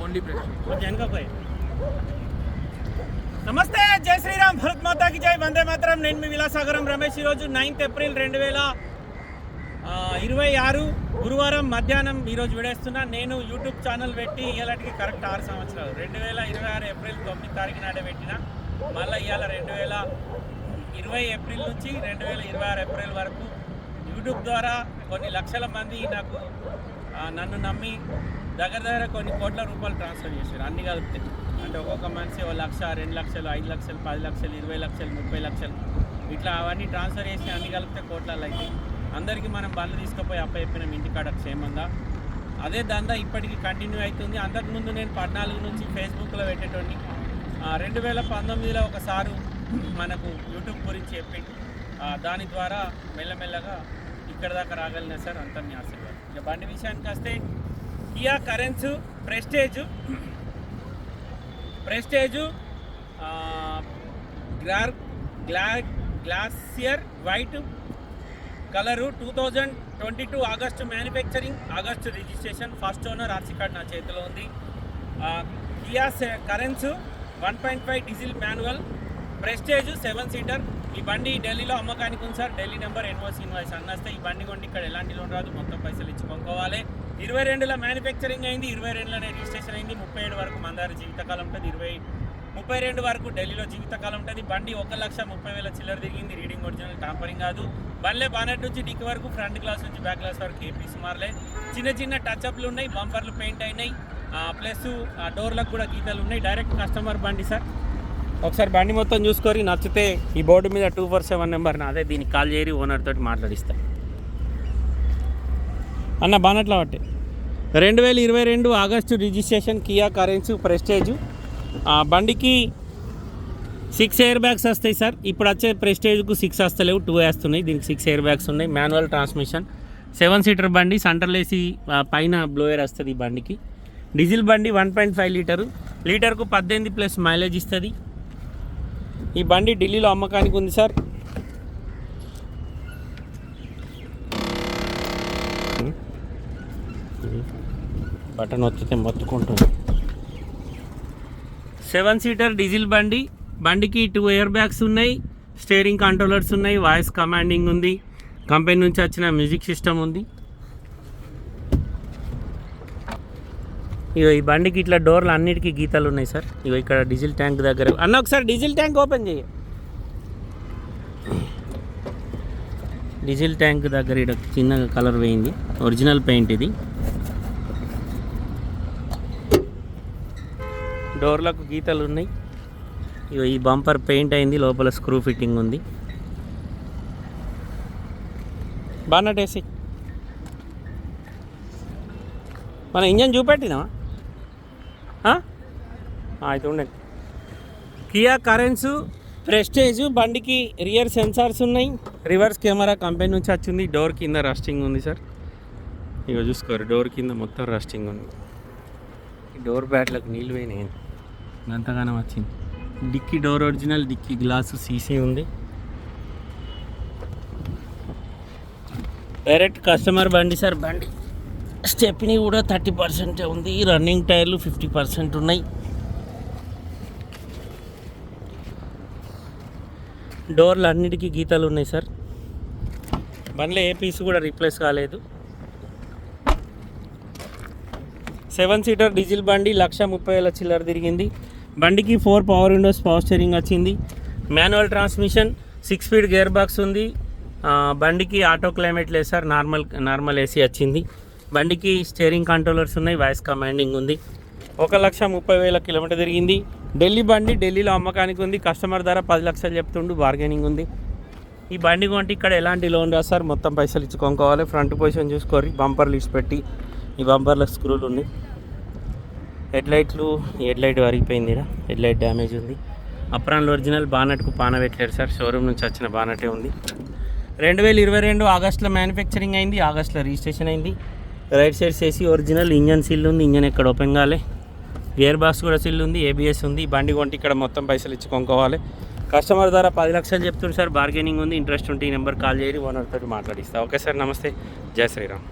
Only prestige. నమస్తే, జై శ్రీరామ్, భారత్ మాతాకి జై, వందే మాతరం. నేను మీ విలాసాగరం రమేష్. ఈరోజు 9th ఏప్రిల్ 2026 గురువారం మధ్యాహ్నం ఈరోజు విడేస్తున్నా. నేను యూట్యూబ్ ఛానల్ పెట్టి ఇవాళకి కరెక్ట్ 6 సంవత్సరాలు. 2026 ఏప్రిల్ 9 తారీఖు నాడే పెట్టిన. మళ్ళీ ఇవాళ 2020 ఏప్రిల్ నుంచి 2026 ఏప్రిల్ వరకు యూట్యూబ్ ద్వారా కొన్ని లక్షల మంది నన్ను నమ్మి దగ్గర కొన్ని కోట్ల రూపాయలు ట్రాన్స్ఫర్ చేశారు. అన్ని కలిపితే అంటే ఒక్కొక్క మనిషి 1 లక్ష, 2 లక్షలు, 5 లక్షలు, 10 లక్షలు, 20 లక్షలు, 30 లక్షలు ఇట్లా అవన్నీ ట్రాన్స్ఫర్ చేసి అన్ని కలిపితే కోట్లలో అయితే అందరికీ మనం బండ్లు తీసుకుపోయి అప్పచెప్పినాం ఇంటికాడ క్షేమంగా. అదే దందా ఇప్పటికీ కంటిన్యూ అవుతుంది. అంతకుముందు నేను 14 నుంచి ఫేస్బుక్లో పెట్టేటోని. 2019లో ఒకసారి మనకు యూట్యూబ్ గురించి చెప్పి దాని ద్వారా మెల్లమెల్లగా ఇక్కడ దాకా రాగలిగిన సార్. అంతా మీ ఆశీర్వాదం. ఇక బండి విషయానికి వస్తే Kia Carens prestige glacier white colour, 2022 August manufacturing, August registration, first owner, RC card నా చేతిలో ఉంది. కియా కరెన్స్ 1.5 డీజిల్ మాన్యువల్, ప్రెస్టేజ్ 7 సీటర్. ఈ బండి ఢిల్లీలో అమ్మకానికి ఉంది sir. Delhi number, NOC invoice అన్నస్తే ఈ బండి కొంటే ఇక్కడ ఎలాంటి లోన్ రాదు, మొత్తం పైసలు ఇచ్చి కొనుక్కోవాలి. 22లో మ్యానుఫ్యాక్చరింగ్ అయింది, 22లోనే రిజిస్ట్రేషన్ అయింది. 37 వరకు మందార జీవితకాలం ఉంటుంది, 32 వరకు ఢిల్లీలో జీవితకాలం ఉంటుంది. బండి 1,30,000 చిల్లర తిరిగింది. రీడింగ్ ఒరిజినల్, టాంపరింగ్ కాదు. బండ్లే బానెట్ నుంచి డిక్కి వరకు, ఫ్రంట్ గ్లాస్ నుంచి బ్యాక్ గ్లాస్ వరకు ఏపీ సుమారులే. చిన్న చిన్న టచ్అప్లు ఉన్నాయి, బంపర్లు పెయింట్ అయినాయి, ప్లస్ డోర్లకు కూడా గీతలు ఉన్నాయి. డైరెక్ట్ కస్టమర్ బండి సార్. ఒకసారి బండి మొత్తం చూసుకొని నచ్చితే ఈ బోర్డు మీద 247 నెంబర్ నాదే, దీనికి కాల్ చేయరి ఓనర్ తోటి మాట్లాడిస్తా అన్న. బానట్లా బట్టి 2022 ఆగస్టు రిజిస్ట్రేషన్, కియా కరెన్స్ ప్రెస్టేజ్. బండికి 6 ఎయిర్ బ్యాగ్స్ వస్తాయి సార్. ఇప్పుడు వచ్చే ప్రెస్టేజ్కు 6 వస్తలేవు, 2 వేస్తున్నాయి. దీనికి 6 ఎయిర్ బ్యాగ్స్ ఉన్నాయి. మాన్యువల్ ట్రాన్స్మిషన్, 7 సీటర్ బండి, సెంటర్లో వేసి పైన బ్లోయర్ వస్తుంది ఈ బండికి. డీజిల్ బండి, 1.5 లీటరు, లీటర్కు 18+ మైలేజ్ ఇస్తుంది. ఈ బండి ఢిల్లీలో అమ్మకానికి ఉంది సార్. బటన్ వస్తే మొత్తుకుంటుంది. 7 సీటర్ డీజిల్ బండి. బండికి 2 ఎయిర్ బ్యాగ్స్ ఉన్నాయి, స్టీరింగ్ కంట్రోలర్స్ ఉన్నాయి, వాయిస్ కమాండింగ్ ఉంది, కంపెనీ నుంచి వచ్చిన మ్యూజిక్ సిస్టమ్ ఉంది. ఇగో ఈ బండికి ఇట్లా డోర్లు అన్నిటికీ గీతలు ఉన్నాయి సార్. ఇగో ఇక్కడ డీజిల్ ట్యాంక్ దగ్గర అన్న, ఒకసారి డీజిల్ ట్యాంక్ ఓపెన్ చేయ. డీజిల్ ట్యాంక్ దగ్గర ఇక్కడ చిన్నగా కలర్ వేయింది, ఒరిజినల్ పెయింట్ ఇది. డోర్లకు గీతలు ఉన్నాయి. ఇగో ఈ బంపర్ పెయింట్ అయింది, లోపల స్క్రూ ఫిట్టింగ్ ఉంది. బానట్ వేసి మన ఇంజన్ చూపెట్టినావా? అయితే ఉండండి. కియా కరెన్స్ ప్రెస్టేజ్ బండికి రియర్ సెన్సార్స్ ఉన్నాయి, రివర్స్ కెమెరా కంపెనీ నుంచి వచ్చింది. డోర్ కింద రస్టింగ్ ఉంది సార్. ఇక చూసుకోరు, డోర్ కింద మొత్తం రస్టింగ్ ఉంది. ఈ డోర్ బ్యాట్లకు నీళ్ళు పోయినాయి, అంతగానో వచ్చింది. Dickey door original, dickey glass సీసీ ఉంది. డైరెక్ట్ కస్టమర్ బండి సార్. బండి స్టెప్నీ కూడా 30% ఉంది. రన్నింగ్ టైర్లు 50% ఉన్నాయి. డోర్లు అన్నిటికీ గీతలు ఉన్నాయి సార్. బండ్లో ఏ పీస్ కూడా రీప్లేస్ కాలేదు. 7 సీటర్ డీజిల్ బండి, 1,30,000 చిల్లర తిరిగింది. బండికి 4 పవర్ విండోస్, పవర్ స్టీరింగ్ వచ్చింది. Manual transmission, 6 speed gear box ఉంది. బండికి ఆటో క్లైమేట్ లేదు సార్, నార్మల్ ఏసీ వచ్చింది. బండికి స్టీరింగ్ కంట్రోలర్స్ ఉన్నాయి, వాయిస్ కమాండింగ్ ఉంది. 1,30,000 కిలోమీటర్ తిరిగింది. ఢిల్లీ బండి, ఢిల్లీలో అమ్మకానికి ఉంది. కస్టమర్ ధర 10 లక్షలు చెప్తుండు, బార్గెనింగ్ ఉంది. ఈ బండి కొంటే ఇక్కడ ఎలాంటి లోన్ రాదు సార్, మొత్తం పైసలు ఇచ్చి కొనుక్కోవాలి. ఫ్రంట్ పొజిషన్ చూసుకోరి, బంపర్ లిస్ట్ పెట్టి ఈ బంపర్లో స్క్రూలు ఉన్నాయి. హెడ్ లైట్ వరిగిపోయింది, హెడ్ లైట్ డ్యామేజ్ ఉంది. అప్రాన్లో ఒరిజినల్, బానట్కు పాన పెట్టలేరు సార్, షోరూమ్ నుంచి వచ్చిన బానటే ఉంది. 2022 ఆగస్టులో మ్యానుఫ్యాక్చరింగ్ అయింది, ఆగస్టులో రిజిస్ట్రేషన్ అయింది. రైట్ సైడ్ చేసి ఒరిజినల్, ఇంజన్ సీల్ ఉంది, ఇంజన్ ఎక్కడ ఓపెన్ కాలే. గేర్ బాక్స్ కూడా సీల్ ఉంది, ఏబిఎస్ ఉంది. బండి కొంటే ఇక్కడ మొత్తం పైసలు ఇచ్చి కొనుక్కోవాలి. కస్టమర్ ధర 10 లక్షలు చెప్తుంది సార్, బార్గెనింగ్ ఉంది. ఇంట్రెస్ట్ ఉంటే ఈ నెంబర్ కాల్ చేసి ఓనర్ తోటి మాట్లాడిస్తా. ఓకే సార్, నమస్తే, జై శ్రీరామ్.